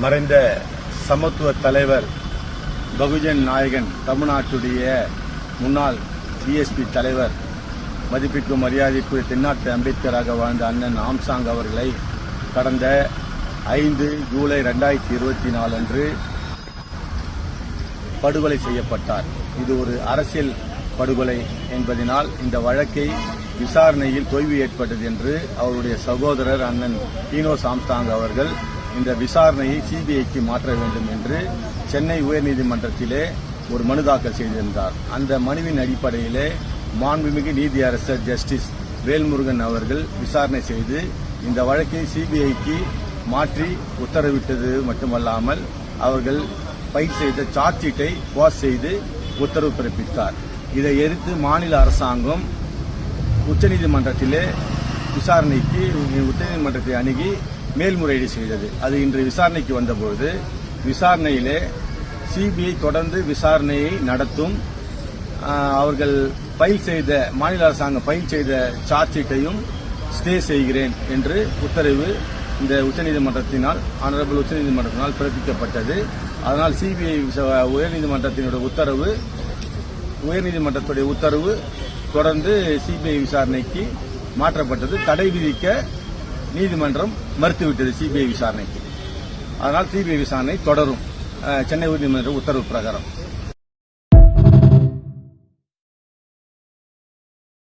மறைந்த சமத்துவ தலைவர் பகுஜன் நாயகன் தமிழ்நாட்டுடைய முன்னாள் டிஎஸ்பி தலைவர் மதிப்பிற்கும் மரியாதைக்குரிய தென்னாட்டு அம்பேத்கராக வாழ்ந்த அண்ணன் ஆம்சாங் அவர்களை கடந்த 5 ஜூலை 2024 அன்று படுகொலை செய்யப்பட்டார். இது ஒரு அரசியல் படுகொலை என்பதனால் இந்த வழக்கை விசாரணையில் தோல்வி ஏற்பட்டது என்று அவருடைய சகோதரர் அண்ணன் ஈனோஸ் ஆம்சாங் அவர்கள் இந்த விசாரணையை சிபிஐக்கு மாற்ற வேண்டும் என்று சென்னை உயர்நீதிமன்றத்திலே ஒரு மனு தாக்கல் செய்திருந்தார். அந்த மனுவின் அடிப்படையிலே மாண்புமிகு நீதியரசர் ஜஸ்டிஸ் வேல்முருகன் அவர்கள் விசாரணை செய்து இந்த வழக்கை சிபிஐக்கு மாற்றி உத்தரவிட்டது மட்டுமல்லாமல் அவர்கள் ஃபைல் செய்த சார்ஜ் ஷீட்டை பாஸ் செய்து உத்தரவு பிறப்பித்தார். இதை எதிர்த்து மாநில அரசாங்கம் உச்சநீதிமன்றத்திலே விசாரணைக்கு உச்சநீதிமன்றத்தை அணுகி மேல்முறையீடு செய்தது. அது இன்று விசாரணைக்கு வந்தபோது விசாரணையிலே சிபிஐ தொடர்ந்து விசாரணையை நடத்தும், அவர்கள் ஃபைல் செய்த மாநில அரசாங்கம் ஃபைல் செய்த சார்ஜ் ஷீட்டையும் ஸ்டே செய்கிறேன் என்று உத்தரவு இந்த உச்சநீதிமன்றத்தினால் ஆனரபிள் உச்சநீதிமன்றத்தினால் பிறப்பிக்கப்பட்டது. அதனால் சிபிஐ உயர்நீதிமன்றத்துடைய உத்தரவு தொடர்ந்து சிபிஐ விசாரணைக்கு மாற்றப்பட்டது. தடை விதிக்க நீதிமன்றம் மறுத்துவிட்டது சிபிஐ விசாரணைக்கு. அதனால் சிபிஐ விசாரணை தொடரும் சென்னை உயர்நீதிமன்ற உத்தரவு பிரகாரம்.